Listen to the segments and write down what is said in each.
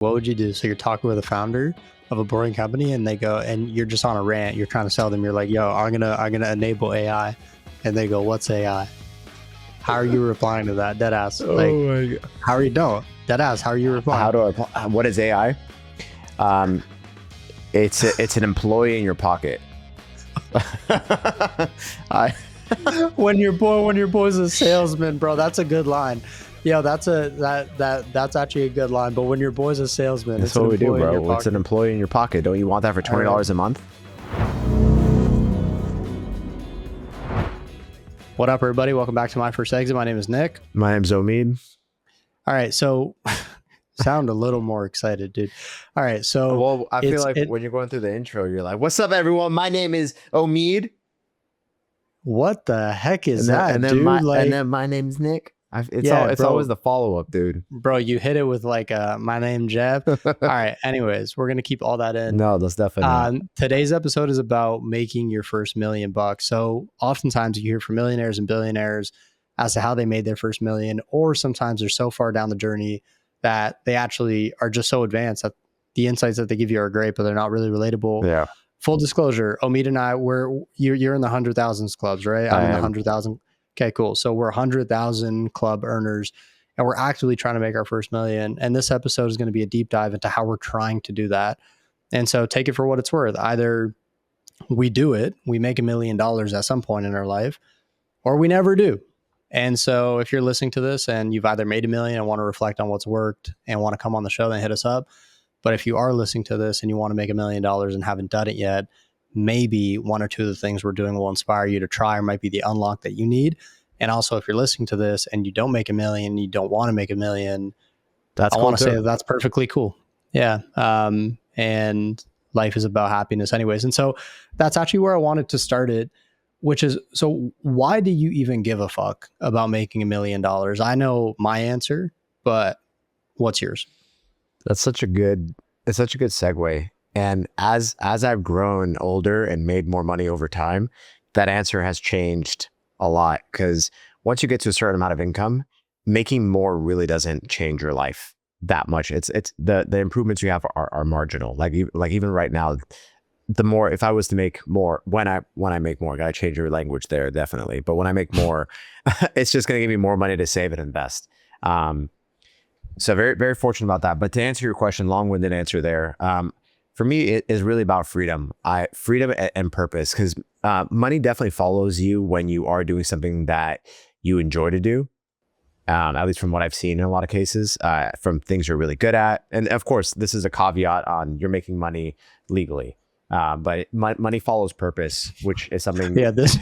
What would you do? So you're talking with a founder of a boring company and they go, and you're just on a rant, you're trying to sell them. You're like, yo, I'm gonna enable AI. And they go, what's AI? How are you replying to that? Dead ass. Like, my God. how are you doing? Dead ass. How are you replying? How do I? What is AI? It's an employee in your pocket. when your boy's a salesman, bro, that's a good line. Yeah, that's actually a good line. But when your boy's a salesman, that's what we do, bro. It's an employee in your pocket. Don't you want that for $20 a month? What up, everybody? Welcome back to My First Exit. My name is Nick. My name's Omid. All right, so sound a little more excited, dude. All right, so well, I feel like when you're going through the intro, you're like, "What's up, everyone? My name is Omid." What the heck is that, and then dude? And then my name's Nick. It's always the follow-up, dude. Bro, you hit it with like my name Jeb. All right, anyways, we're gonna keep all that in. No, that's definitely today's episode is about making your first $1 million. So oftentimes you hear from millionaires and billionaires as to how they made their first million, or sometimes they're so far down the journey that they actually are just so advanced that the insights that they give you are great, but they're not really relatable. Yeah. Full disclosure, Omid and I, you're in the 100,000s clubs, right? I'm in the 100,000. Okay, cool. So we're 100,000 club earners, and we're actively trying to make our first million. And this episode is going to be a deep dive into how we're trying to do that. And so take it for what it's worth. Either we do it, we make $1 million at some point in our life, or we never do. And so if you're listening to this and you've either made $1 million and want to reflect on what's worked and want to come on the show, then hit us up. But if you are listening to this and you want to make $1 million and haven't done it yet, maybe one or two of the things we're doing will inspire you to try, or might be the unlock that you need. And also, if you're listening to this and you don't make $1 million, you don't want to make $1 million, I want to say that's perfectly cool. Yeah. And life is about happiness anyways. And so that's actually where I wanted to start it, which is, so why do you even give a fuck about making $1 million? I know my answer, but what's yours? It's such a good segue. And as I've grown older and made more money over time, that answer has changed a lot, because once you get to a certain amount of income, making more really doesn't change your life that much. It's the improvements you have are marginal. Like even right now, the more, if I was to make more, when I make more, I gotta change your language there, definitely. But when I make more, it's just gonna give me more money to save and invest. So very, very fortunate about that. But to answer your question, long-winded answer there. For me, it is really about freedom. Freedom and purpose, because money definitely follows you when you are doing something that you enjoy to do. At least from what I've seen in a lot of cases, from things you're really good at. And of course, this is a caveat on you're making money legally. But money follows purpose, which is something. Yeah, that's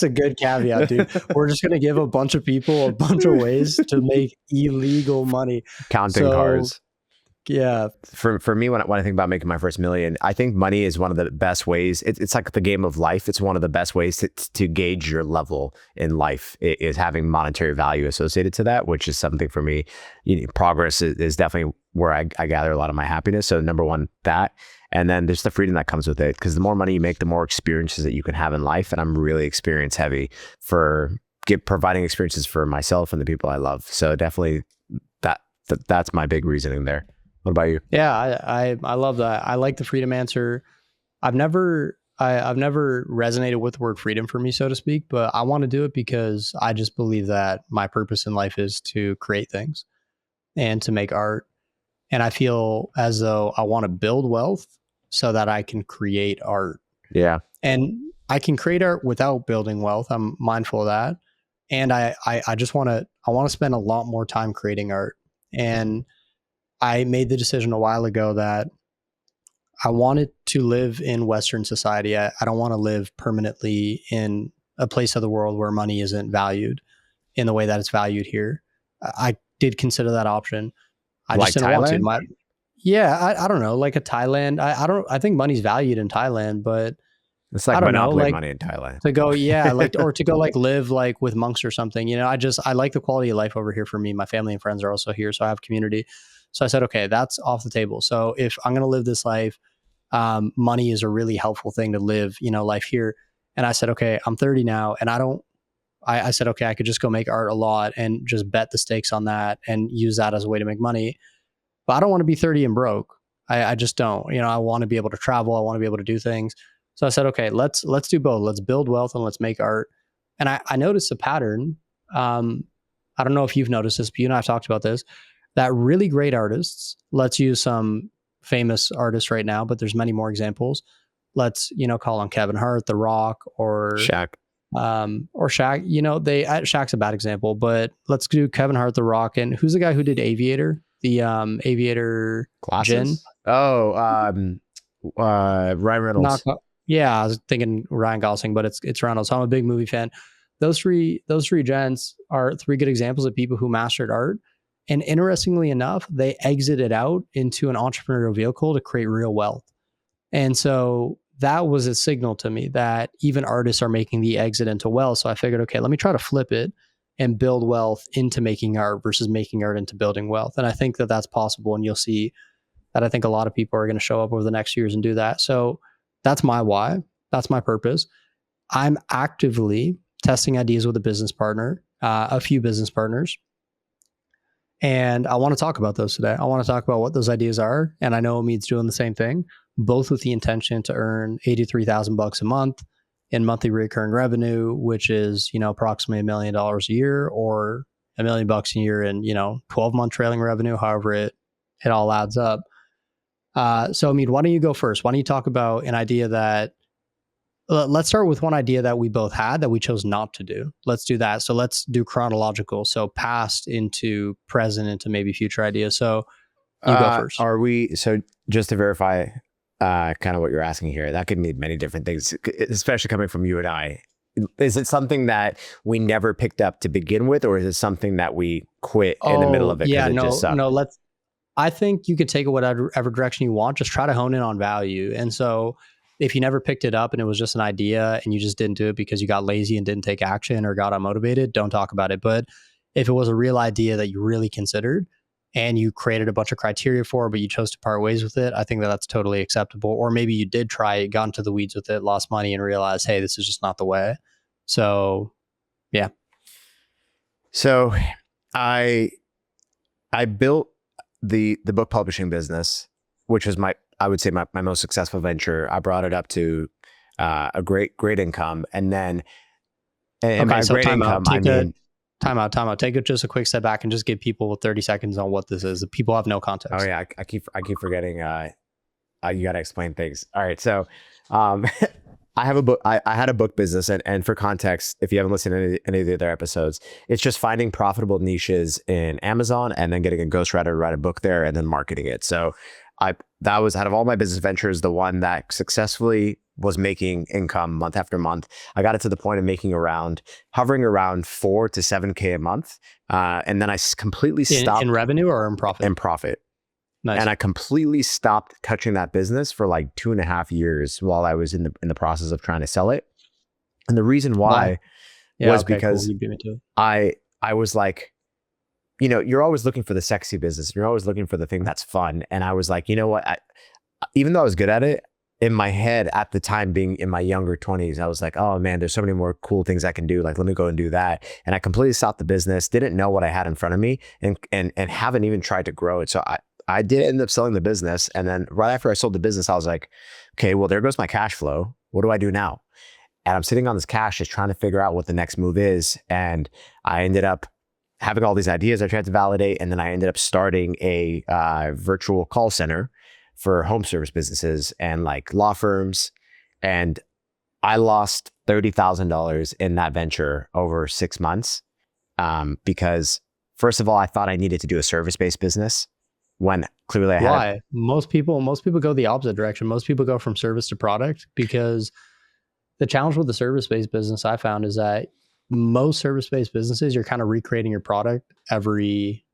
a good caveat, dude. We're just gonna give a bunch of people a bunch of ways to make illegal money. Counting cars. Yeah. For me, when I think about making my first million, I think money is one of the best ways. It's like the game of life. It's one of the best ways to gauge your level in life, is having monetary value associated to that, which is something for me. Progress is definitely where I gather a lot of my happiness. So number one, that, and then there's the freedom that comes with it, because the more money you make, the more experiences that you can have in life. And I'm really experience heavy for providing experiences for myself and the people I love. So definitely that's my big reasoning there. What about you? Yeah, I love that. I like the freedom answer. I've never resonated with the word freedom for me, so to speak, but I want to do it because I just believe that my purpose in life is to create things and to make art. And I feel as though I want to build wealth so that I can create art. Yeah. And I can create art without building wealth. I'm mindful of that. And I just want to spend a lot more time creating art. And I made the decision a while ago that I wanted to live in Western society. I don't want to live permanently in a place of the world where money isn't valued in the way that it's valued here. I did consider that option. I just didn't Thailand? want to. I don't know, like a Thailand. I think money's valued in Thailand, but it's like monopoly money in Thailand. To go, yeah, or to go live with monks or something. I like the quality of life over here for me. My family and friends are also here, so I have community. So I said, okay, that's off the table. So if I'm going to live this life, money is a really helpful thing to live, life here. And I said, okay, I'm 30 now, and I don't I said, okay, I could just go make art a lot and just bet the stakes on that and use that as a way to make money. But I don't want to be 30 and broke. I just don't. I want to be able to travel. I want to be able to do things. So I said, okay, let's do both. Let's build wealth and let's make art. And I noticed a pattern. I don't know if you've noticed this, but you and I have talked about this, that really great artists, let's use some famous artists right now, but there's many more examples. Let's, call on Kevin Hart, The Rock, or Shaq. Shaq. Shaq's a bad example, but let's do Kevin Hart, The Rock, and who's the guy who did Aviator? The Aviator Glasses? gin? Oh, Ryan Reynolds. Yeah, I was thinking Ryan Gosling, but it's Reynolds. So I'm a big movie fan. Those three gents are three good examples of people who mastered art. And interestingly enough, they exited out into an entrepreneurial vehicle to create real wealth. And so that was a signal to me that even artists are making the exit into wealth. So I figured, okay, let me try to flip it and build wealth into making art versus making art into building wealth. And I think that that's possible. And you'll see that I think a lot of people are going to show up over the next years and do that. So that's my why. That's my purpose. I'm actively testing ideas with a business partner, a few business partners. And I want to talk about those today. I want to talk about what those ideas are. And I know Omid's doing the same thing, both with the intention to earn $83,000 a month in monthly recurring revenue, which is, approximately $1 million a year, or $1 million a year in, 12-month trailing revenue, however it all adds up. So Omid, why don't you go first? Why don't you talk about an idea that, let's start with one idea that we both had that we chose not to do. Let's do that. So let's do chronological. So past into present into maybe future ideas. So you go first. So just to verify kind of what you're asking here, that could mean many different things, especially coming from you and I. Is it something that we never picked up to begin with, or is it something that we quit in the middle of it? Yeah, no, I think you could take it whatever direction you want. Just try to hone in on value. And so if you never picked it up and it was just an idea and you just didn't do it because you got lazy and didn't take action or got unmotivated, don't talk about it. But if it was a real idea that you really considered and you created a bunch of criteria for, but you chose to part ways with it, I think that that's totally acceptable. Or maybe you did try it, got into the weeds with it, lost money, and realized, hey, this is just not the way. So, yeah. So I built the book publishing business, which was I would say my most successful venture. I brought it up to a great income, and then time out. Take just a quick step back and just give people 30 seconds on what this is. The people have no context. Oh yeah, I keep forgetting. You got to explain things. All right, so I have a book. I had a book business, and for context, if you haven't listened to any of the other episodes, it's just finding profitable niches in Amazon and then getting a ghostwriter to write a book there and then marketing it. So that was, out of all my business ventures, the one that successfully was making income month after month. I got it to the point of hovering around 4 to 7K a month. And then I completely stopped. In revenue or in profit? In profit. Nice. And I completely stopped touching that business for like 2.5 years while I was in the process of trying to sell it. And the reason why was because cool. You beat me to it. I was like, you're always looking for the sexy business. You're always looking for the thing that's fun. And I was like, you know what? Even though I was good at it, in my head at the time, being in my younger 20s, I was like, oh man, there's so many more cool things I can do. Like, let me go and do that. And I completely stopped the business, didn't know what I had in front of me, and haven't even tried to grow it. So I did end up selling the business. And then right after I sold the business, I was like, okay, well, there goes my cash flow. What do I do now? And I'm sitting on this cash just trying to figure out what the next move is. And I ended up having all these ideas I tried to validate. And then I ended up starting a virtual call center for home service businesses and like law firms. And I lost $30,000 in that venture over 6 months because, first of all, I thought I needed to do a service-based business when clearly I had. Why? Most people go the opposite direction. Most people go from service to product, because the challenge with the service-based business I found is that most service-based businesses, you're kind of recreating your product every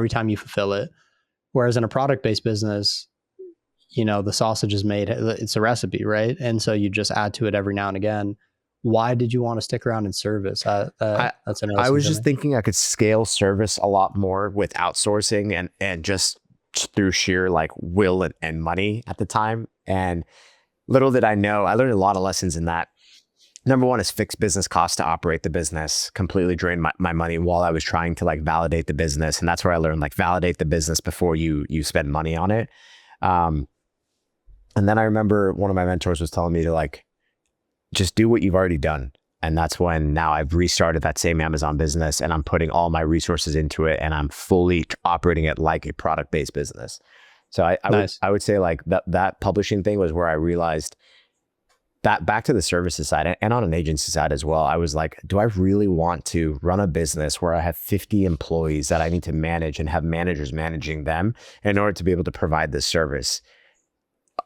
time you fulfill it. Whereas in a product-based business, the sausage is made, it's a recipe, right? And so you just add to it every now and again. Why did you want to stick around in service? That's interesting. I was just thinking I could scale service a lot more with outsourcing and just through sheer like will and money at the time. And little did I know, I learned a lot of lessons in that number one is fixed business costs to operate the business, completely drained my money while I was trying to like validate the business. And that's where I learned like validate the business before you spend money on it. And then I remember one of my mentors was telling me to like, just do what you've already done. And that's when now I've restarted that same Amazon business and I'm putting all my resources into it and I'm fully operating it like a product-based business. So I would say like that publishing thing was where I realized that back to the services side and on an agency side as well. I was like, do I really want to run a business where I have 50 employees that I need to manage and have managers managing them in order to be able to provide this service?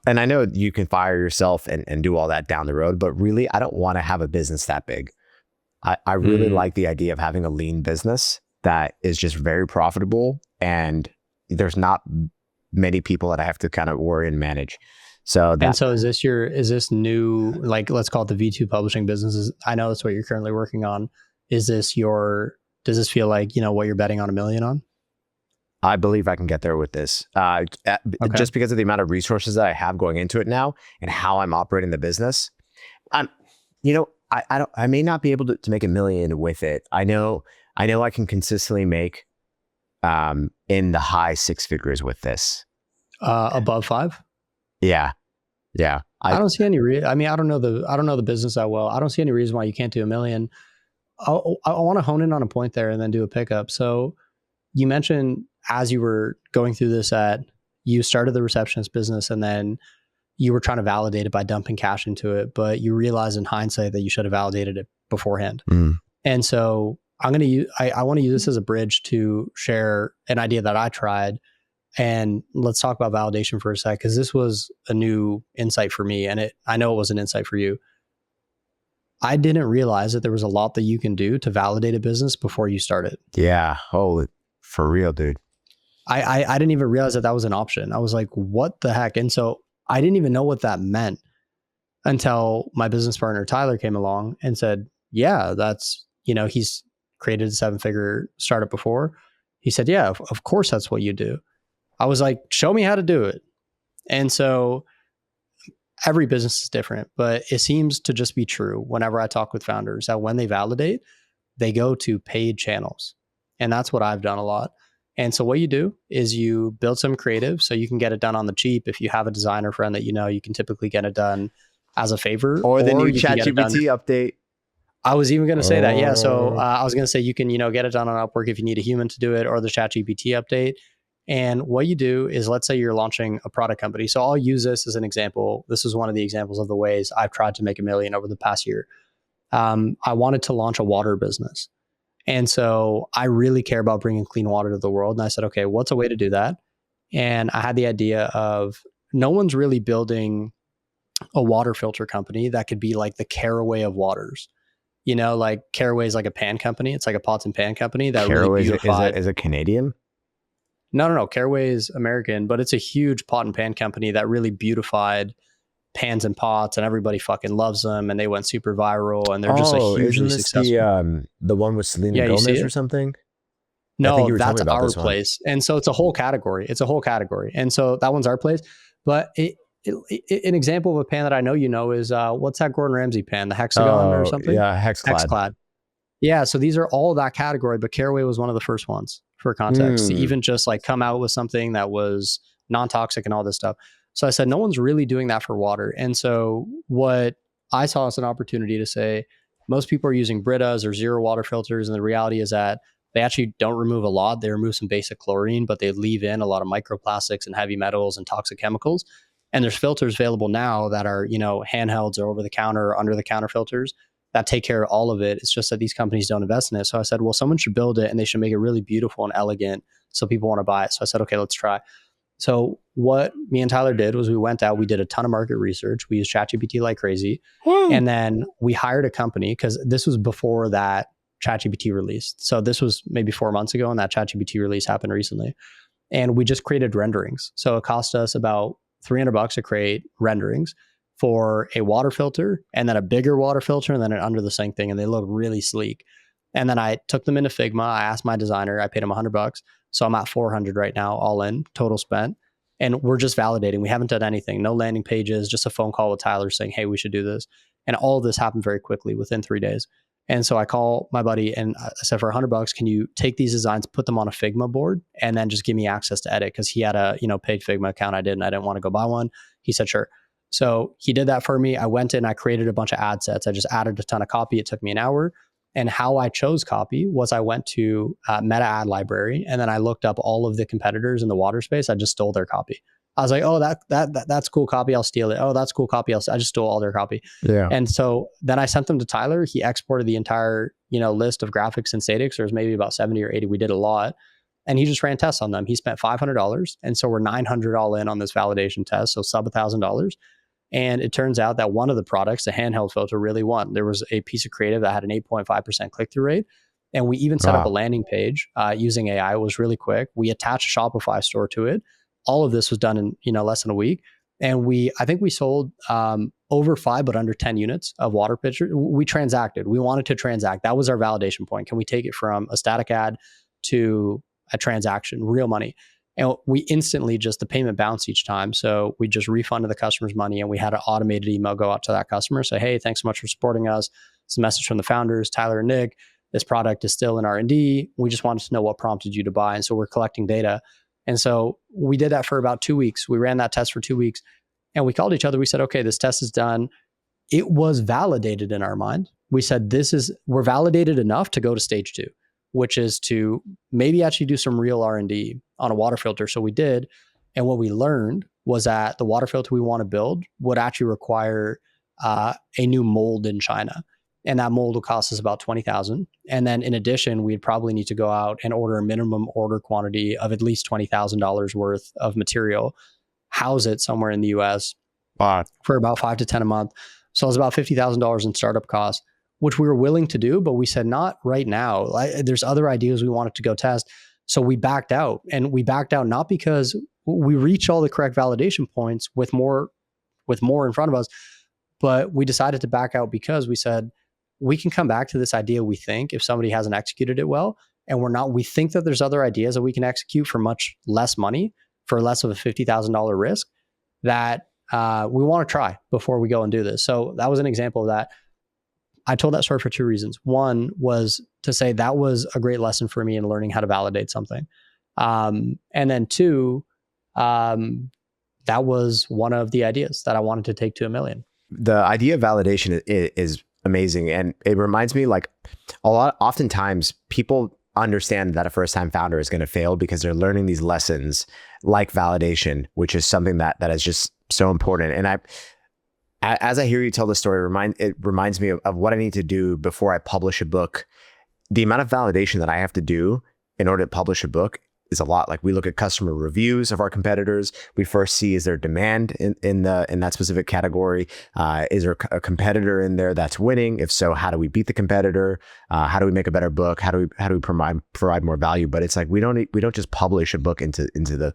And I know you can fire yourself and do all that down the road, but really, I don't want to have a business that big. I really like the idea of having a lean business that is just very profitable and there's not many people that I have to kind of worry and manage. So is this new, like, let's call it the V2 publishing businesses? I know that's what you're currently working on. Does this feel like, what you're betting on $1 million on? I believe I can get there with this. Just because of the amount of resources that I have going into it now and how I'm operating the business. I may not be able to make $1 million with it. I know I can consistently make in the high 6 figures with this. Above 5? Yeah. I don't see any I don't know the business that well. I don't see any reason why you can't do $1 million. I want to hone in on a point there and then do a pickup. So you mentioned as you were going through this you started the receptionist business and then you were trying to validate it by dumping cash into it, but you realized in hindsight that you should have validated it beforehand. And so I want to use this as a bridge to share an idea that I tried. And let's talk about validation for a sec, because this was a new insight for me, and I know it was an insight for you. I didn't realize that there was a lot that you can do to validate a business before you start it. Yeah. Holy, for real, dude. I didn't even realize that was an option. I was like, what the heck? And so I didn't even know what that meant until my business partner, Tyler, came along and said, yeah, that's, he's created a 7-figure startup before. He said, yeah, of course that's what you do. I was like, show me how to do it. And so every business is different, but it seems to just be true whenever I talk with founders that when they validate, they go to paid channels. And that's what I've done a lot. And so what you do is you build some creative so you can get it done on the cheap. If you have a designer friend that you can typically get it done as a favor. Or the new ChatGPT update. I was even going to say that. Yeah. So I was going to say you can, get it done on Upwork if you need a human to do it, or the ChatGPT update. And what you do is, let's say you're launching a product company. So I'll use this as an example. This is one of the examples of the ways I've tried to make $1 million over the past year. I wanted to launch a water business. And so I really care about bringing clean water to the world. And I said, okay, what's a way to do that? And I had the idea of no one's really building a water filter company that could be like the Caraway of waters. Like Caraway is like a pan company. It's like a pots and pan company that Caraway really beautified. Is it Canadian? No. Caraway is American, but it's a huge pot and pan company that really beautified pans and pots, and everybody fucking loves them, and they went super viral, and they're just a hugely successful. The one with Selena Gomez or something? No, that's our place. And so it's a whole category. And so that one's our place. But an example of a pan that I know is what's that Gordon Ramsay pan? The hexagon or something? Yeah, hexclad. Yeah, so these are all that category, but Caraway was one of the first ones, for context, to even just like come out with something that was non-toxic and all this stuff. So I said, no one's really doing that for water. And so what I saw as an opportunity to say, most people are using Britas or zero water filters. And the reality is that they actually don't remove a lot. They remove some basic chlorine, but they leave in a lot of microplastics and heavy metals and toxic chemicals. And there's filters available now that are, handhelds or over the counter or under the counter filters that take care of all of it. It's just that these companies don't invest in it. So I said, well, someone should build it and they should make it really beautiful and elegant so people want to buy it. So I said, okay, let's try. So what me and Tyler did was we went out, we did a ton of market research. We used ChatGPT like crazy. And then we hired a company, because this was before that ChatGPT released. So this was maybe 4 months ago, and that ChatGPT release happened recently. And we just created renderings. So it cost us about $300 to create renderings for a water filter, and then a bigger water filter, and then an under the sink thing. And they look really sleek. And then I took them into Figma. I asked my designer, I paid him $100. So I'm at 400 right now, all in, total spent. And we're just validating. We haven't done anything, no landing pages, just a phone call with Tyler saying, hey, we should do this. And all of this happened very quickly within 3 days. And so I call my buddy and I said, for $100, can you take these designs, put them on a Figma board, and then just give me access to edit? Because he had a paid Figma account. I didn't want to go buy one. He said, sure. So he did that for me. I went in, I created a bunch of ad sets. I just added a ton of copy. It took me an hour. And how I chose copy was I went to Meta Ad Library, and then I looked up all of the competitors in the water space. I just stole their copy. I was like, oh, that's cool copy. I'll steal it. Oh, that's cool copy. I just stole all their copy. Yeah. And so then I sent them to Tyler. He exported the entire, list of graphics and statics. There was maybe about 70 or 80. We did a lot. And he just ran tests on them. He spent $500. And so we're $900 all in on this validation test. So sub $1,000. And it turns out that one of the products, the handheld filter, really won. There was a piece of creative that had an 8.5% click-through rate. And we even set up a landing page using AI. It was really quick. We attached a Shopify store to it. All of this was done in less than a week. And I think we sold over 5 but under 10 units of water pitchers. We transacted. We wanted to transact. That was our validation point. Can we take it from a static ad to a transaction, real money? And we instantly the payment bounced each time. So we just refunded the customer's money, and we had an automated email go out to that customer. Say, hey, thanks so much for supporting us. It's a message from the founders, Tyler and Nick. This product is still in R&D. We just wanted to know what prompted you to buy. And so we're collecting data. And so we did that for about 2 weeks. We ran that test for 2 weeks, and we called each other. We said, okay, this test is done. It was validated in our mind. We said, we're validated enough to go to stage 2, which is to maybe actually do some real R&D on a water filter. So we did. And what we learned was that the water filter we want to build would actually require a new mold in China. And that mold will cost us about $20,000. And then in addition, we'd probably need to go out and order a minimum order quantity of at least $20,000 worth of material, house it somewhere in the US for about 5 to 10 a month. So it was about $50,000 in startup costs, which we were willing to do, but we said not right now. There's other ideas we wanted to go test. So we backed out, and we backed out not because we reached all the correct validation points with more in front of us, but we decided to back out because we said, we can come back to this idea, we think, if somebody hasn't executed it well, and we think that there's other ideas that we can execute for much less money, for less of a $50,000 risk, that we want to try before we go and do this. So that was an example of that. I told that story for 2 reasons. One was to say that was a great lesson for me in learning how to validate something. And then 2, that was one of the ideas that I wanted to take to $1 million. The idea of validation is amazing. And it reminds me, like, oftentimes people understand that a first-time founder is going to fail because they're learning these lessons like validation, which is something that is just so important. And as I hear you tell the story, it reminds me of what I need to do before I publish a book. The amount of validation that I have to do in order to publish a book is a lot. Like, we look at customer reviews of our competitors. We first see, is there demand in that specific category? Is there a competitor in there that's winning? If so, how do we beat the competitor? How do we make a better book? How do we provide more value? But it's like, we don't just publish a book into the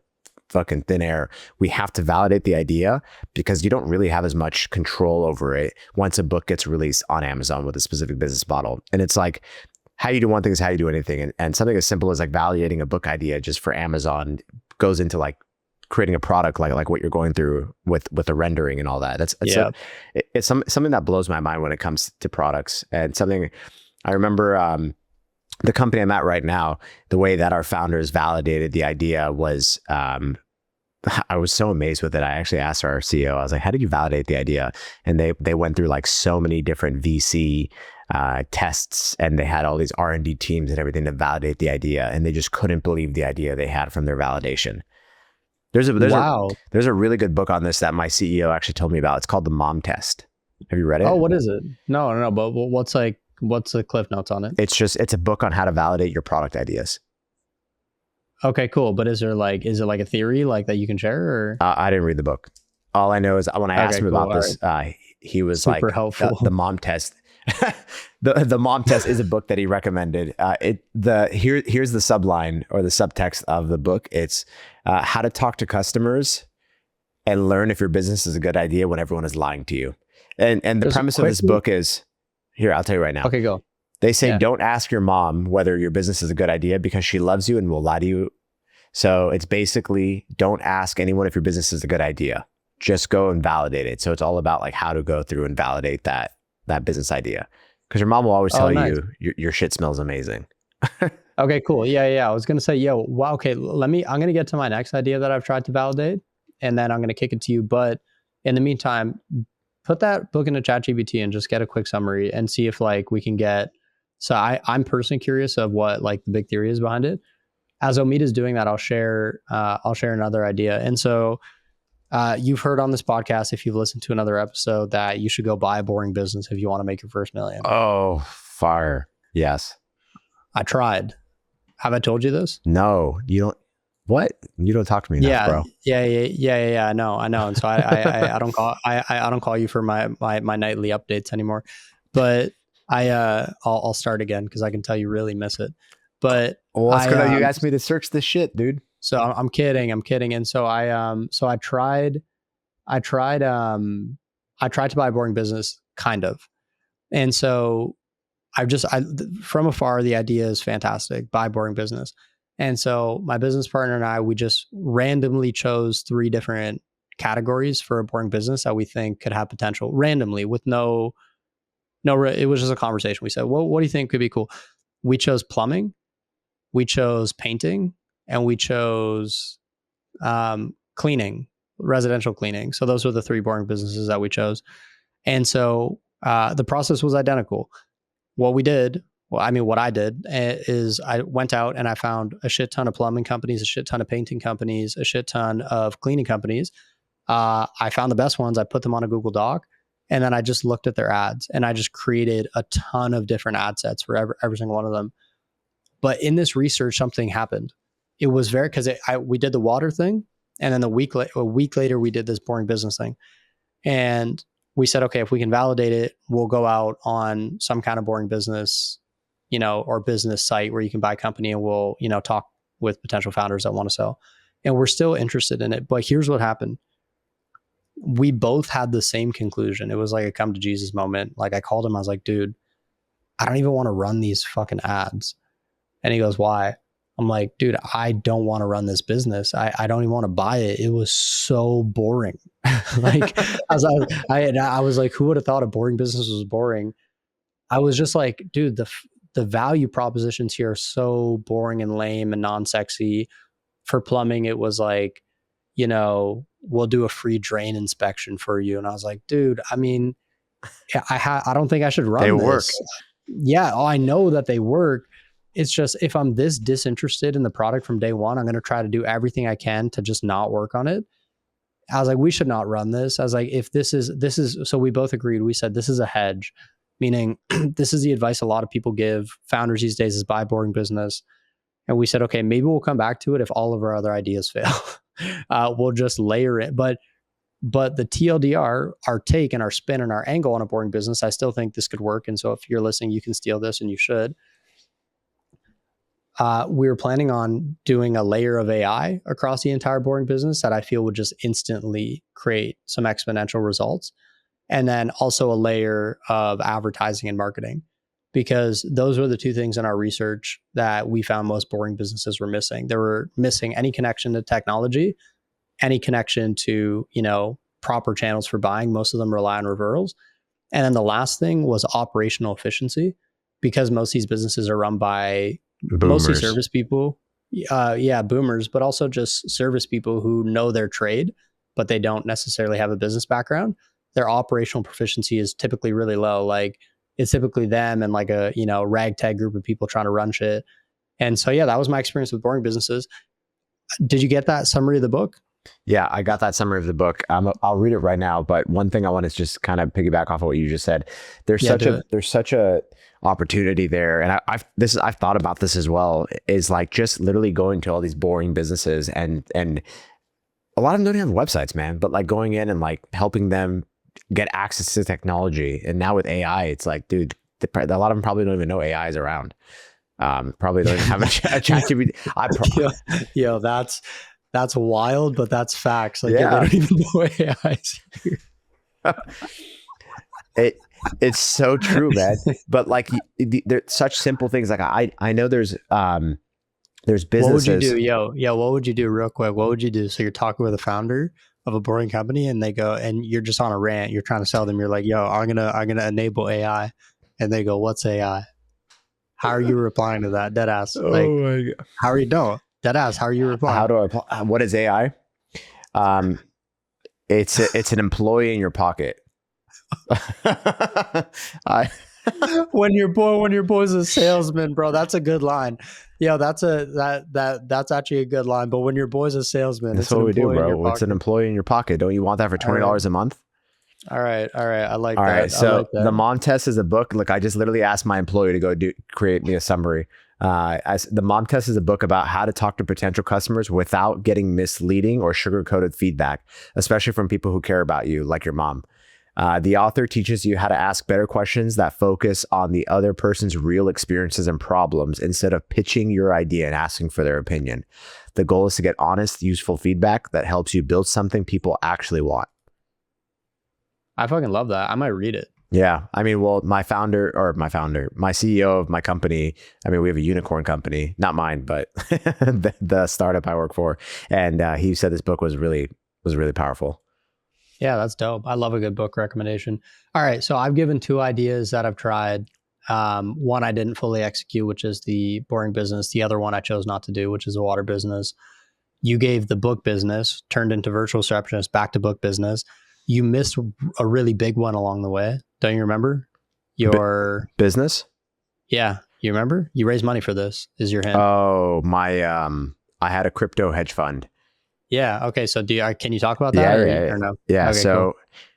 fucking thin air. We have to validate the idea, because you don't really have as much control over it once a book gets released on Amazon with a specific business model. And it's like, how you do one thing is how you do anything. And something as simple as like validating a book idea just for Amazon goes into like creating a product like what you're going through with the rendering and all that. It's something that blows my mind when it comes to products. And something I remember, the company I'm at right now, the way that our founders validated the idea was, I was so amazed with it. I actually asked our CEO, I was like, how did you validate the idea? And they went through like so many different VC tests, and they had all these R&D teams and everything to validate the idea. And they just couldn't believe the idea they had from their validation. There's a really good book on this that my CEO actually told me about. It's called The Mom Test. Have you read it? Oh, what is it? No. But what's the cliff notes on it? It's a book on how to validate your product ideas. Okay, cool. But is it like a theory like that you can share? Or I didn't read the book. All I know is when I asked him about this, he was super like, helpful. The Mom Test. the Mom Test is a book that he recommended. Here's the subline or the subtext of the book. It's how to talk to customers and learn if your business is a good idea when everyone is lying to you. And the premise of this book is, here, I'll tell you right now. Okay, go. They say, don't ask your mom whether your business is a good idea because she loves you and will lie to you. So it's basically, don't ask anyone if your business is a good idea. Just go and validate it. So it's all about like how to go through and validate that that business idea. Because your mom will always tell nice. you your shit smells amazing. Okay, cool. Yeah. I was gonna say, yo, wow, okay, I'm gonna get to my next idea that I've tried to validate, and then I'm gonna kick it to you. But in the meantime, put that book into ChatGPT and just get a quick summary and see if like we can get. So I'm personally curious of what like the big theory is behind it. As Omid is doing that, I'll share another idea. And so you've heard on this podcast, if you've listened to another episode, that you should go buy a boring business if you want to make your first million. Oh, fire. Yes. I tried. Have I told you this? No, you don't. What? You don't talk to me enough, bro. Yeah. I know. And so I don't call you for my nightly updates anymore. But I'll start again because I can tell you really miss it. But well, it's because you asked me to search this shit, dude. So I'm kidding. And so I tried to buy a boring business, kind of. And so from afar, the idea is fantastic. Buy boring business. And so my business partner and I, we just randomly chose 3 different categories for a boring business that we think could have potential randomly with no, it was just a conversation. We said, well, what do you think could be cool? We chose plumbing, we chose painting, and we chose cleaning, residential cleaning. So those were the 3 boring businesses that we chose. And so the process was identical. What I did is I went out and I found a shit ton of plumbing companies, a shit ton of painting companies, a shit ton of cleaning companies. I found the best ones. I put them on a Google Doc, and then I just looked at their ads, and I just created a ton of different ad sets for every single one of them. But in this research, something happened. It was because we did the water thing, and then a week later we did this boring business thing, and we said, okay, if we can validate it, we'll go out on some kind of boring business, or business site where you can buy a company, and we'll, talk with potential founders that want to sell. And we're still interested in it. But here's what happened. We both had the same conclusion. It was like a come to Jesus moment. Like I called him, I was like, dude, I don't even want to run these fucking ads. And he goes, why? I'm like, dude, I don't want to run this business. I don't even want to buy it. It was so boring. Like I was like, who would have thought a boring business was boring? I was just like, dude, the value propositions here are so boring and lame and non-sexy. For plumbing, it was like, we'll do a free drain inspection for you. And I was like, dude, I mean, I don't think I should run this. They work. Yeah, I know that they work. It's just, if I'm this disinterested in the product from day one, I'm going to try to do everything I can to just not work on it. I was like, we should not run this. I was like, if this is, so we both agreed. We said, this is a hedge, meaning this is the advice a lot of people give founders these days, is buy a boring business. And we said, okay, maybe we'll come back to it if all of our other ideas fail. We'll just layer it. But the TLDR, our take and our spin and our angle on a boring business, I still think this could work. And so if you're listening, you can steal this, and you should. We were planning on doing a layer of AI across the entire boring business that I feel would just instantly create some exponential results. And then also a layer of advertising and marketing, because those were the 2 things in our research that we found most boring businesses were missing. They were missing any connection to technology, any connection to, proper channels for buying. Most of them rely on referrals. And then the last thing was operational efficiency, because most of these businesses are run by boomers. Mostly service people. Boomers, but also just service people who know their trade, but they don't necessarily have a business background. Their operational proficiency is typically really low. Like it's typically them and like a, ragtag group of people trying to run shit. And so, that was my experience with boring businesses. Did you get that summary of the book? Yeah, I got that summary of the book. I'll read it right now. But one thing I want to just kind of piggyback off of what you just said. There's such a opportunity there, and I've thought about this as well. Is like just literally going to all these boring businesses, and a lot of them don't even have websites, man. But like going in and like helping them get access to technology. And now with AI, it's like, dude, a lot of them probably don't even know AI is around. Probably don't even have a ChatGPT. That's wild, but that's facts. Like, they don't even know AI is here. It's so true, man. But like, there's such simple things. Like I know there's businesses. What would you do? What would you do real quick? What would you do? So you're talking with a founder. of a boring company, and they go, and you're just on a rant. You're trying to sell them. You're like, yo, I'm gonna enable AI, and they go, what's AI? How are you replying to that? Dead ass. Like, my God. how are you? No, dead ass. How are you replying? How do I apply? What is AI? It's an employee in your pocket. when your boy's a salesman, bro, that's a good line. Yeah, that's actually a good line. But when your boy's a salesman, that's it's an what we do, employee in your bro. It's an pocket. employee in your pocket. Don't you want that for $20 a month? All right. I like All that. right. So I like that. the Mom Test is a book. Look, I just literally asked my employee to go create me a summary. The Mom Test is a book about how to talk to potential customers without getting misleading or sugar-coated feedback, especially from people who care about you, like your mom. The author teaches you how to ask better questions that focus on the other person's real experiences and problems instead of pitching your idea and asking for their opinion. The goal is to get honest, useful feedback that helps you build something people actually want. I fucking love that. I might read it. Yeah. I mean, well, my CEO of my company, I mean, we have a unicorn company, not mine, but the startup I work for. And he said this book was really powerful. Yeah, that's dope. I love a good book recommendation. All right. So I've given 2 ideas that I've tried. One I didn't fully execute, which is the boring business. The other one I chose not to do, which is the water business. You gave the book business, turned into virtual receptionist, back to book business. You missed a really big one along the way. Don't you remember? Your business? Yeah. You remember? You raised money for this, is your hint. Oh, I had a crypto hedge fund. Yeah. Okay. So can you talk about that or no? Yeah. Okay, so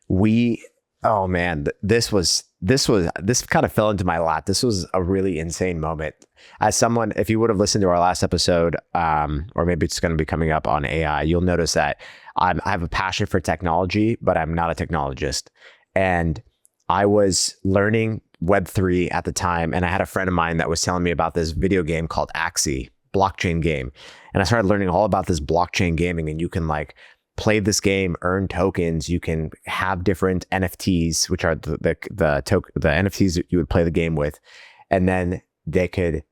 cool. Oh man, this kind of fell into my lap. This was a really insane moment. As someone, if you would have listened to our last episode, or maybe it's going to be coming up on AI, you'll notice that I have a passion for technology, but I'm not a technologist. And I was learning Web3 at the time. And I had a friend of mine that was telling me about this video game called Axie, blockchain game. And I started learning all about this blockchain gaming, and you can like play this game, earn tokens. You can have different NFTs, which are the NFTs that you would play the game with. And then they could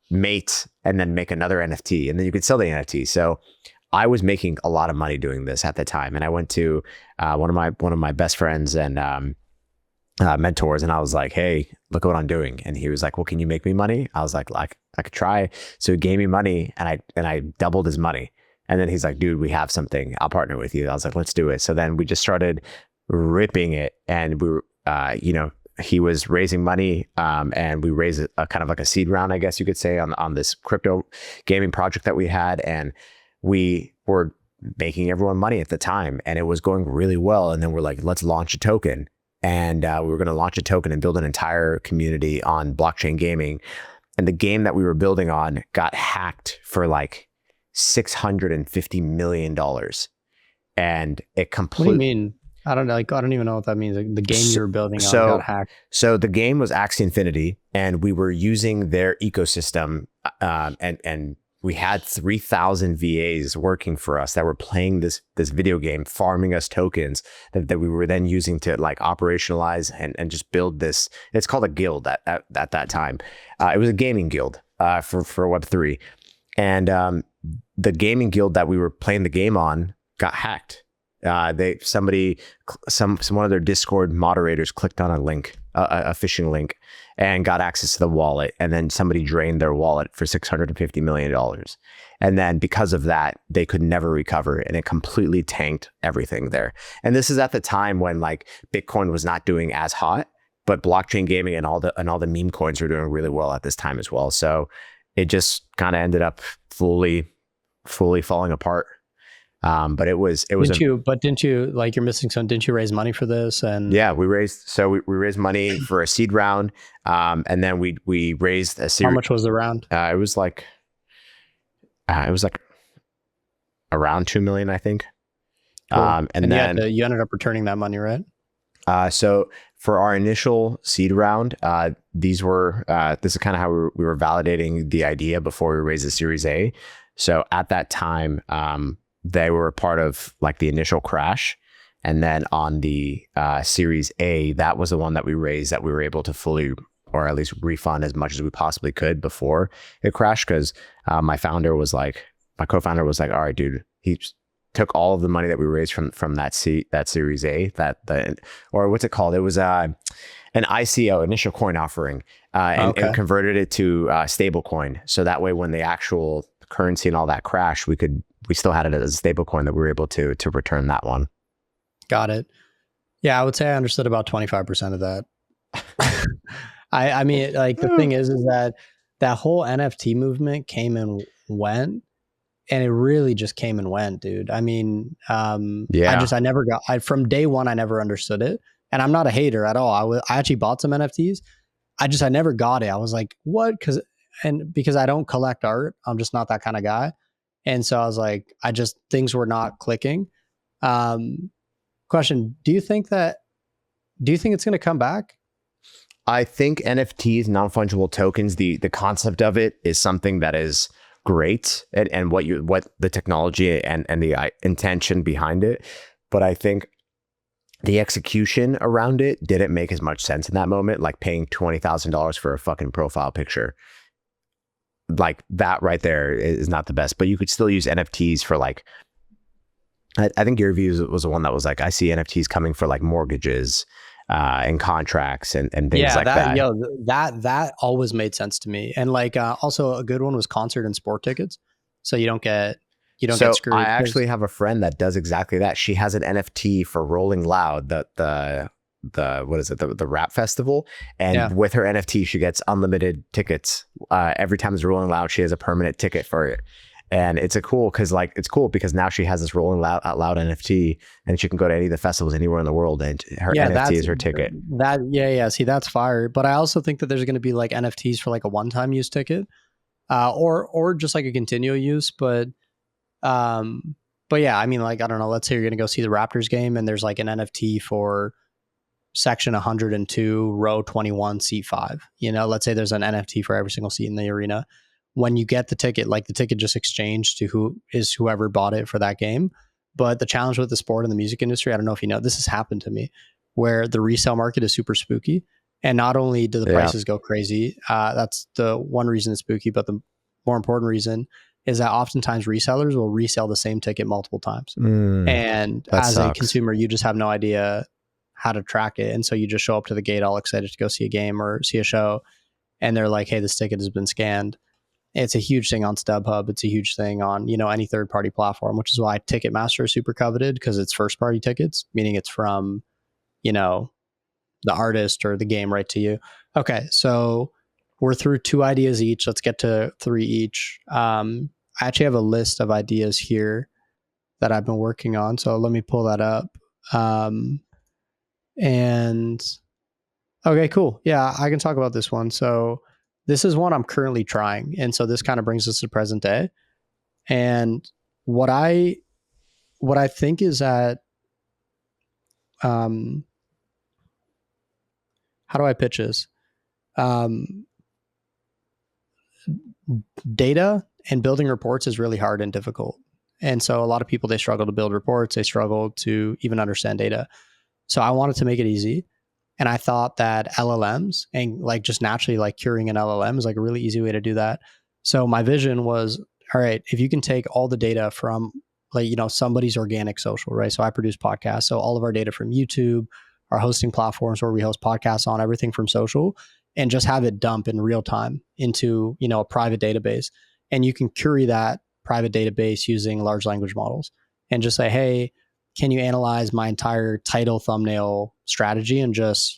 mate and then make another NFT, and then you could sell the NFT. So I was making a lot of money doing this at the time. And I went to one of my best friends and mentors, and I was like, hey, look at what I'm doing. And he was like, well, can you make me money? I was like I could try. So he gave me money, and I doubled his money. And then he's like, dude, we have something. I'll partner with you. I was like, let's do it. So then we just started ripping it, and we were, he was raising money, and we raised a kind of like a seed round, I guess you could say, on this crypto gaming project that we had. And we were making everyone money at the time, and it was going really well. And then we're like, let's launch a token. And we were going to launch a token and build an entire community on blockchain gaming. And the game that we were building on got hacked for like $650 million. And it completely... What do you mean? I don't know. Like, I don't even know what that means. Like, the game you were building on got hacked. So the game was Axie Infinity, and we were using their ecosystem, and we had 3,000 VAs working for us that were playing this video game, farming us tokens that we were then using to like operationalize and just build this. It's called a guild at that time. It was a gaming guild for Web3. And the gaming guild that we were playing the game on got hacked. One of their Discord moderators clicked on a link, a phishing link, and got access to the wallet. And then somebody drained their wallet for $650 million. And then because of that, they could never recover, and it completely tanked everything there. And this is at the time when like Bitcoin was not doing as hot, but blockchain gaming and all the meme coins were doing really well at this time as well. So it just kind of ended up fully falling apart. But it was. Didn't you like, you're missing some? Didn't you raise money for this? And yeah, we raised money for a seed round, and then we raised a series. How much was the round? It was like around 2 million, I think. Cool. And then you ended up returning that money, right? So for our initial seed round, this is kind of how we were validating the idea before we raised the Series A. So at that time, they were a part of like the initial crash. And then on the Series A, that was the one that we raised that we were able to fully, or at least refund as much as we possibly could before it crashed. Because my co-founder was like, all right, dude, took all of the money that we raised from that Series A, or what's it called? It was an ICO, initial coin offering, and converted it to stable coin. So that way, when the actual currency and all that crashed, we still had it as a stable coin that we were able to return that one. Got it. Yeah, I would say I understood about 25% of that. I mean, like the thing is that whole NFT movement came and went, and it really just came and went, dude. I mean, from day one, I never understood it, and I'm not a hater at all. I actually bought some NFTs. I never got it. I was like, what? Because I don't collect art. I'm just not that kind of guy. And so I was like, things were not clicking. Question, do you think it's going to come back? I think NFTs, non-fungible tokens, the concept of it is something that is great, and what the technology and the intention behind it. But I think the execution around it didn't make as much sense in that moment, like paying $20,000 for a fucking profile picture. Like that right there is not the best, but you could still use NFTs for like, I think your views was the one that was like, I see NFTs coming for like mortgages and contracts and things like that. Yo, that always made sense to me. And like also a good one was concert and sport tickets. So you don't get screwed. I actually have a friend that does exactly that. She has an NFT for Rolling Loud, the what is it, the rap festival, and with her NFT she gets unlimited tickets. Every time there's Rolling Loud, she has a permanent ticket for it. And it's cool because now she has this Rolling Loud NFT, and she can go to any of the festivals anywhere in the world, and her NFT is her ticket. See, that's fire. But I also think that there's going to be like NFTs for like a one-time use ticket, or just like a continual use. But yeah, I mean, like, I don't know. Let's say you're going to go see the Raptors game, and there's like an NFT for section 102, row 21, seat 5. You know, let's say there's an NFT for every single seat in the arena. When you get the ticket, like the ticket just exchanged to whoever bought it for that game. But the challenge with the sport and the music industry, I don't know if you know, this has happened to me, where the resale market is super spooky. And not only do the prices go crazy, that's the one reason it's spooky, but the more important reason is that oftentimes resellers will resell the same ticket multiple times. And as a consumer, you just have no idea how to track it. And so you just show up to the gate all excited to go see a game or see a show. And they're like, hey, this ticket has been scanned. It's a huge thing on StubHub. It's a huge thing on, any third-party platform, which is why Ticketmaster is super coveted, because it's first-party tickets, meaning it's from, the artist or the game right to you. Okay, so we're through 2 ideas each. Let's get to 3 each. I actually have a list of ideas here that I've been working on, so let me pull that up. And okay, cool. Yeah, I can talk about this one. So this is one I'm currently trying. And so this kind of brings us to present day. And what I think is that, how do I pitch this? Data and building reports is really hard and difficult. And so a lot of people, they struggle to build reports. They struggle to even understand data. So I wanted to make it easy. And I thought that LLMs and like just naturally like curing an LLM is like a really easy way to do that. So my vision was, all right, if you can take all the data from like, somebody's organic social, right? So I produce podcasts. So all of our data from YouTube, our hosting platforms where we host podcasts on, everything from social, and just have it dump in real time into, a private database. And you can query that private database using large language models and just say, hey, can you analyze my entire title thumbnail strategy and just,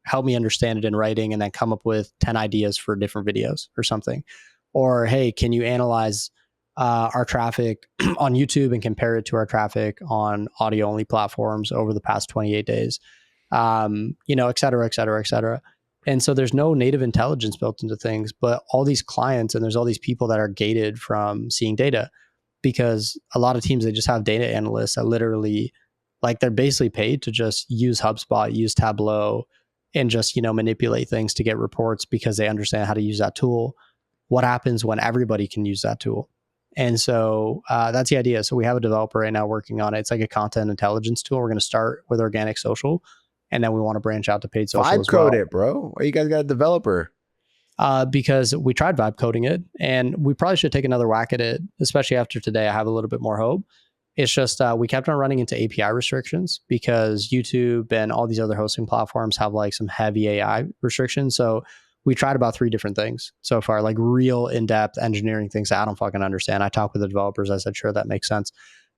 help me understand it in writing and then come up with 10 ideas for different videos or something? Or, hey, can you analyze our traffic on YouTube and compare it to our traffic on audio only platforms over the past 28 days? Et cetera, et cetera, et cetera. And so there's no native intelligence built into things, but all these clients and there's all these people that are gated from seeing data. Because a lot of teams, they just have data analysts that literally, like, they're basically paid to just use HubSpot, use Tableau, and just, manipulate things to get reports because they understand how to use that tool. What happens when everybody can use that tool? And so that's the idea. So we have a developer right now working on it. It's like a content intelligence tool. We're going to start with organic social, and then we want to branch out to paid social as well. Vibe code it, bro. Why you guys got a developer? Because we tried vibe coding it, and we probably should take another whack at it, especially after today. I have a little bit more hope. It's just we kept on running into API restrictions because YouTube and all these other hosting platforms have like some heavy AI restrictions. So we tried about 3 different things so far, like real in-depth engineering things that I don't fucking understand. I talked with the developers. I said, sure, that makes sense.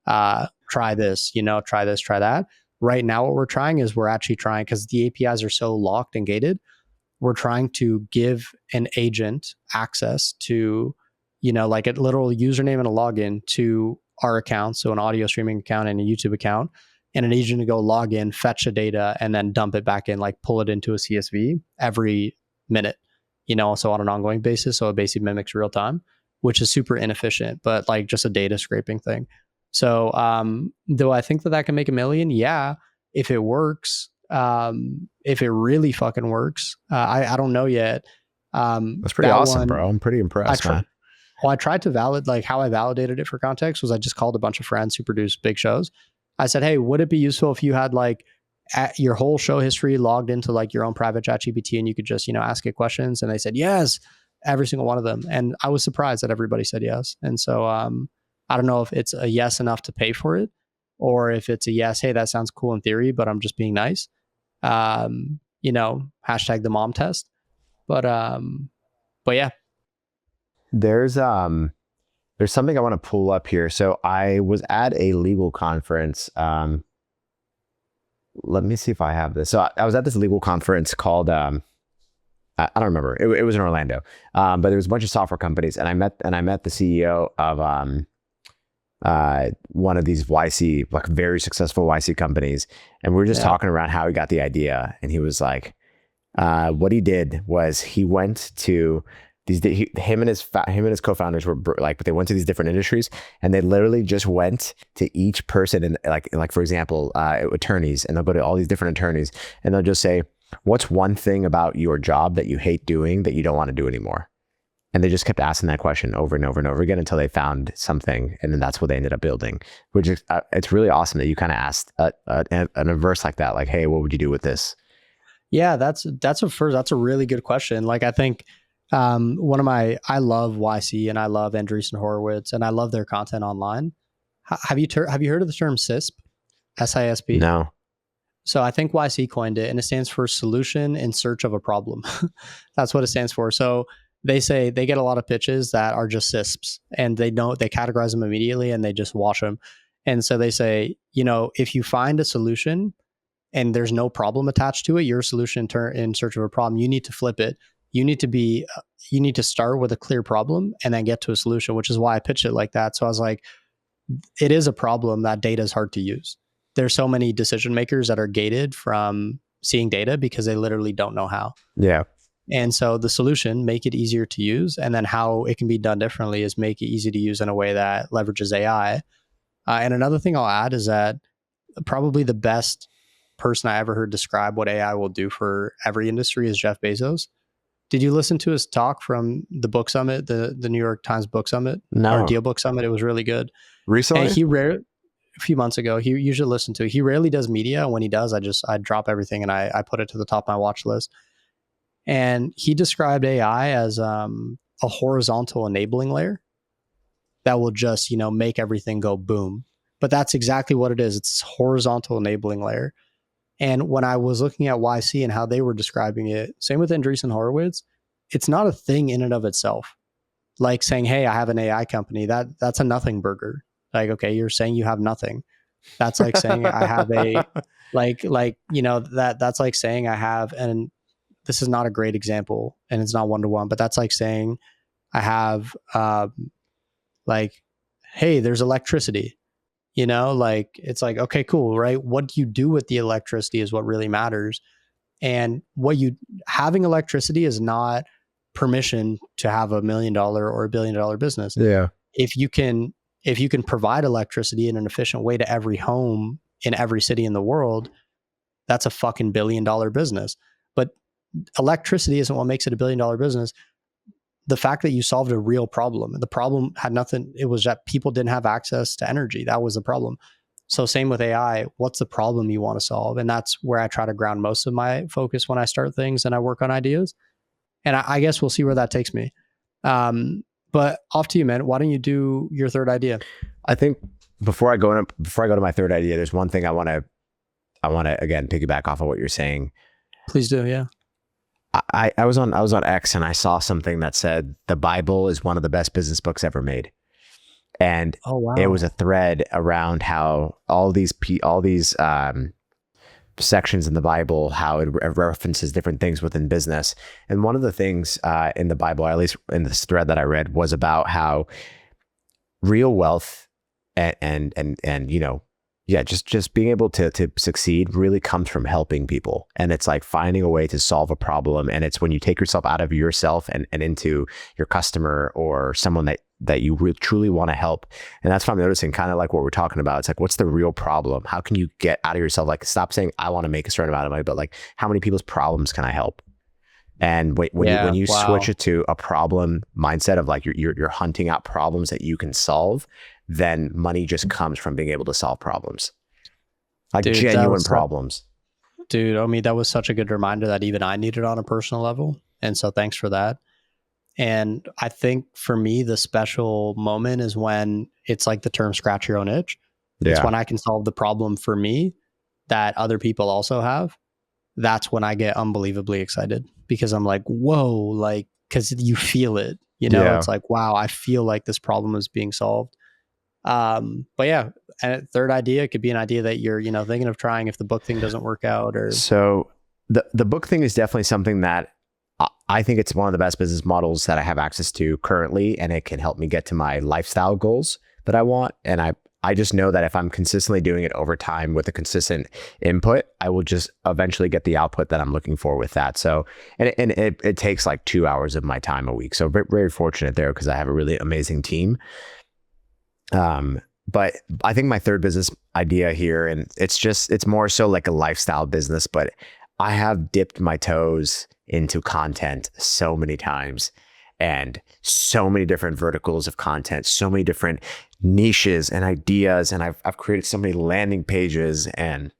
Try this, try this, try that. Right now, what we're trying is we're actually trying, because the APIs are so locked and gated, we're trying to give an agent access to, like a literal username and a login to our account. So an audio streaming account and a YouTube account, and an agent to go log in, fetch the data, and then dump it back in, like pull it into a CSV every minute, so on an ongoing basis. So it basically mimics real time, which is super inefficient, but like just a data scraping thing. So do I think that can make $1 million? Yeah, if it works. If it really fucking works, I don't know yet. That's pretty awesome, bro. I'm pretty impressed, man. Well, I tried to like how I validated it for context was I just called a bunch of friends who produce big shows. I said, hey, would it be useful if you had like your whole show history logged into like your own private chat GPT and you could just, ask it questions? And they said, yes, every single one of them. And I was surprised that everybody said yes. And so I don't know if it's a yes enough to pay for it, or if it's a yes, hey, that sounds cool in theory, but I'm just being nice. Hashtag the mom test. But yeah. There's something I want to pull up here. So I was at a legal conference. Let me see if I have this. So I was at this legal conference called I don't remember. It was in Orlando. But there was a bunch of software companies, and I met the CEO of one of these YC, like very successful YC companies, and we were just talking around how he got the idea. And he was like, what he did was he went to him and his co-founders were like, but they went to these different industries, and they literally just went to each person, and like for example, attorneys, and they'll go to all these different attorneys, and they'll just say, what's one thing about your job that you hate doing that you don't want to do anymore? And they just kept asking that question over and over and over again until they found something, and then that's what they ended up building. Which is, it's really awesome that you kind of asked a verse like that, like, hey, what would you do with this? Yeah, that's a really good question. Like, I think I love YC and I love Andreessen Horowitz and I love their content online. Have you heard of the term SISP? SISP? No. So I think YC coined it, and it stands for Solution in Search of a Problem. That's what it stands for. So they say they get a lot of pitches that are just SISPs, and they categorize them immediately and they just wash them. And so they say, if you find a solution and there's no problem attached to it, your solution in search of a problem, you need to flip it. You need to start with a clear problem and then get to a solution, which is why I pitched it like that. So I was like, it is a problem that data is hard to use. There's so many decision makers that are gated from seeing data because they literally don't know how. Yeah. And so the solution, make it easier to use. And then how it can be done differently is make it easy to use in a way that leverages AI. And another thing I'll add is that probably the best person I ever heard describe what AI will do for every industry is Jeff Bezos. Did you listen to his talk from the book summit, the New York Times book summit? No. Or Deal Book Summit? It was really good. Recently? And a few months ago, you should listen to it. He rarely does media. When he does, I drop everything and I put it to the top of my watch list. And he described AI as a horizontal enabling layer that will just, make everything go boom. But that's exactly what it is. It's a horizontal enabling layer. And when I was looking at YC and how they were describing it, same with Andreessen Horowitz, it's not a thing in and of itself. Like saying, hey, I have an AI company, that's a nothing burger. Like, okay, you're saying you have nothing. That's like saying I have a, that's like saying I have, and this is not a great example and it's not one-to-one, but that's like saying I have, hey, there's electricity. It's like, okay, cool, right? What do you do with the electricity is what really matters. And having electricity is not permission to have $1 million or $1 billion business. Yeah. If you can provide electricity in an efficient way to every home in every city in the world, that's a fucking $1 billion business. But electricity isn't what makes it $1 billion business. The fact that you solved a real problem, the problem had nothing. It was that people didn't have access to energy. That was the problem. So same with AI. What's the problem you want to solve? And that's where I try to ground most of my focus when I start things and I work on ideas. And I guess we'll see where that takes me. But off to you, man. Why don't you do your third idea? I think before I go to my third idea, there's one thing I want to again piggyback off of what you're saying. Please do. Yeah. I was on X and I saw something that said the Bible is one of the best business books ever made. And Oh, wow. it was a thread around how all these sections in the Bible, how it references different things within business. And one of the things in the Bible, at least in this thread that I read, was about how real wealth and just being able to succeed really comes from helping people. And it's like finding a way to solve a problem. And it's when you take yourself out of yourself and into your customer or someone that you truly want to help. And that's what I'm noticing, kind of like what we're talking about. It's like, what's the real problem? How can you get out of yourself? Like, stop saying, I want to make a certain amount of money, but like, how many people's problems can I help? And when you switch it to a problem mindset of like, you're hunting out problems that you can solve, then money just comes from being able to solve problems, like genuine problems. Dude, Omid, that was such a good reminder that even I needed on a personal level. And so thanks for that. And I think for me, the special moment is when it's like the term scratch your own itch. Yeah. It's when I can solve the problem for me that other people also have. That's when I get unbelievably excited because I'm like, whoa, like, because you feel it, It's like, wow, I feel like this problem is being solved. But yeah, and third idea could be an idea that you're, thinking of trying if the book thing doesn't work out. Or so the book thing is definitely something that I think it's one of the best business models that I have access to currently, and it can help me get to my lifestyle goals that I want. And I just know that if I'm consistently doing it over time with a consistent input, I will just eventually get the output that I'm looking for with that. So, and it takes like 2 hours of my time a week. So very, very fortunate there because I have a really amazing team. But I think my third business idea here, and it's more so like a lifestyle business, but I have dipped my toes into content so many times and so many different verticals of content, so many different niches and ideas. And I've created so many landing pages and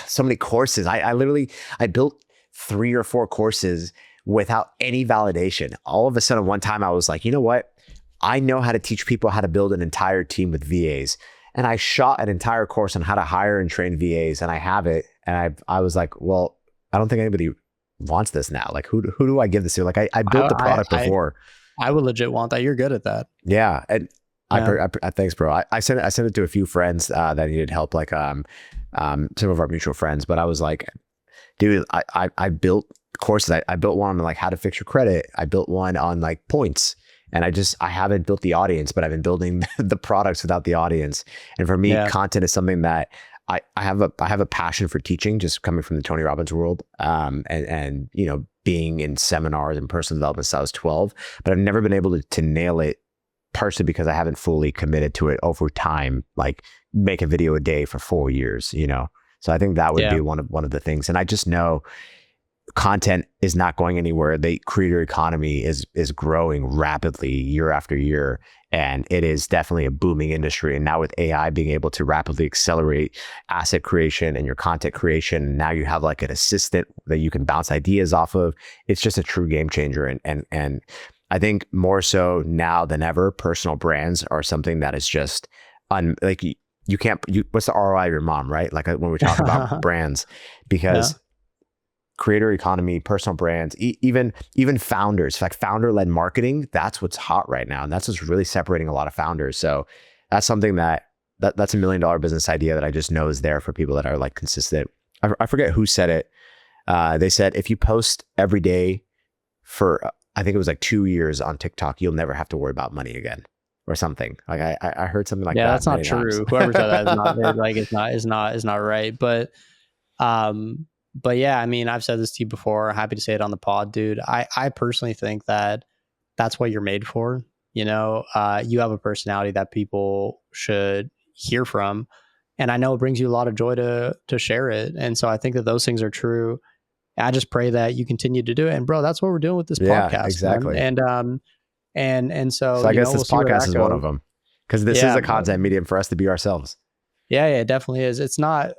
so many courses. I built 3 or 4 courses without any validation. All of a sudden, one time I was like, you know what? I know how to teach people how to build an entire team with VAs. And I shot an entire course on how to hire and train VAs, and I have it. And I was like, well, I don't think anybody wants this now. Like, who do I give this to? Like, I built the product before. I would legit want that. You're good at that. Yeah. And I thanks, bro. I sent it to a few friends that needed help, like some of our mutual friends. But I was like, dude, I built courses. I built one on like how to fix your credit. I built one on like points. And I haven't built the audience, but I've been building the products without the audience. And for me, content is something that I have a passion for teaching, just coming from the Tony Robbins world, and being in seminars and personal development since I was 12. But I've never been able to nail it, partially because I haven't fully committed to it over time, like make a video a day for 4 years. So I think that would be one of the things. And I just know content is not going anywhere. The creator economy is growing rapidly year after year, and it is definitely a booming industry. And now with AI being able to rapidly accelerate asset creation and your content creation, now you have like an assistant that you can bounce ideas off of. It's just a true game changer. And I think more so now than ever, personal brands are something that is just like you can't. What's the ROI of your mom, right? Like when we talk about brands, because creator economy, personal brands, even founders, like founder-led marketing, that's what's hot right now. And that's what's really separating a lot of founders. So that's something that's $1 million business idea that I just know is there for people that are like consistent. I forget who said it. They said, if you post every day for, I think it was like 2 years on TikTok, you'll never have to worry about money again or something. Like I heard something like that. Yeah, that's not true. Whoever said that is not like, it's not right. But yeah, I mean, I've said this to you before. Happy to say it on the pod, dude. I personally think that that's what you're made for. You have a personality that people should hear from. And I know it brings you a lot of joy to share it. And so I think that those things are true. I just pray that you continue to do it. And bro, that's what we're doing with this podcast. Exactly. Man. And so I guess this podcast is one of them, because this is a content medium for us to be ourselves. Yeah, it definitely is. It's not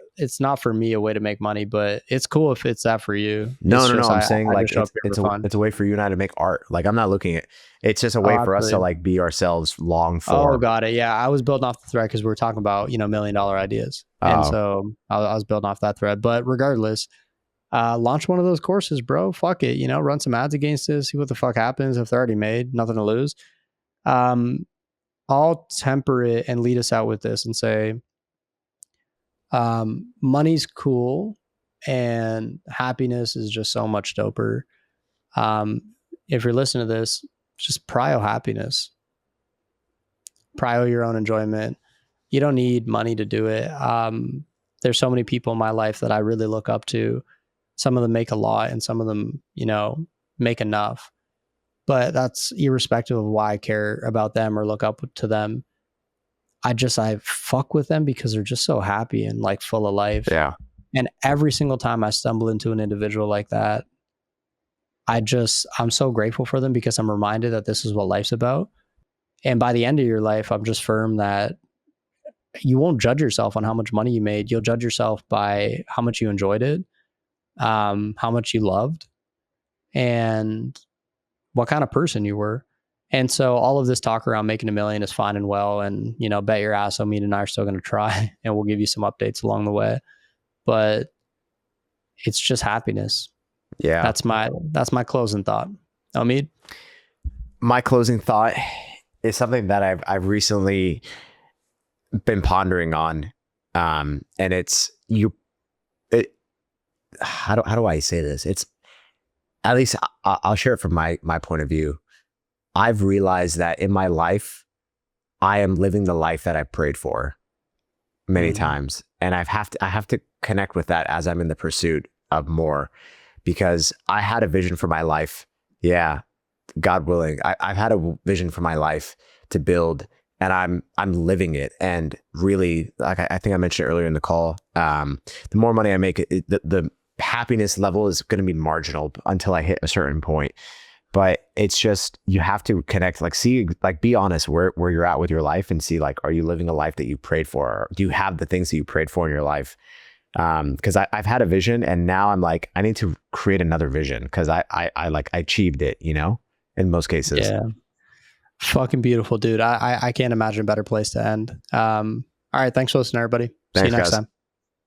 for me a way to make money, but it's cool if it's that for you. No, It's no, no. just I'm I saying like just show up here for fun. it's a way for you and I to make art. Like I'm not looking at it's just a Oh, way for us to absolutely. like be ourselves long Oh, form. got it. Yeah, I was building off the thread because we were talking about $1 million ideas, and Oh, so I was building off that thread. But regardless, launch one of those courses, bro. Fuck it, run some ads against it, see what the fuck happens. If they're already made, nothing to lose. Um, I'll temper it and lead us out with this and say, money's cool, and happiness is just so much doper. Um, if you're listening to this, just prio happiness, prio your own enjoyment. You don't need money to do it. There's so many people in my life that I really look up to. Some of them make a lot, and some of them, make enough. But that's irrespective of why I care about them or look up to them. I fuck with them because they're just so happy and like full of life. yeah. And every single time I stumble into an individual like that, I'm so grateful for them because I'm reminded that this is what life's about. And by the end of your life, I'm just firm that you won't judge yourself on how much money you made. You'll judge yourself by how much you enjoyed it, how much you loved, and what kind of person you were. And so all of this talk around making a million is fine and well. And, bet your ass Omid and I are still going to try, and we'll give you some updates along the way. But it's just happiness. Yeah. That's my closing thought. Omid? My closing thought is something that I've recently been pondering on. And it's how do I say this? It's at least I'll share it from my point of view. I've realized that in my life, I am living the life that I prayed for many times. And I have to connect with that as I'm in the pursuit of more, because I had a vision for my life. Yeah. God willing, I've had a vision for my life to build, and I'm living it. And really, like I think I mentioned earlier in the call, the more money I make, the happiness level is going to be marginal until I hit a certain point. But it's just, you have to connect, like be honest where you're at with your life, and see, like, are you living a life that you prayed for? Or do you have the things that you prayed for in your life? Because I've had a vision, and now I'm like, I need to create another vision, because I achieved it, in most cases. Yeah. Fucking beautiful, dude. I can't imagine a better place to end. All right. Thanks for listening, everybody. See you Thanks, next guys. time.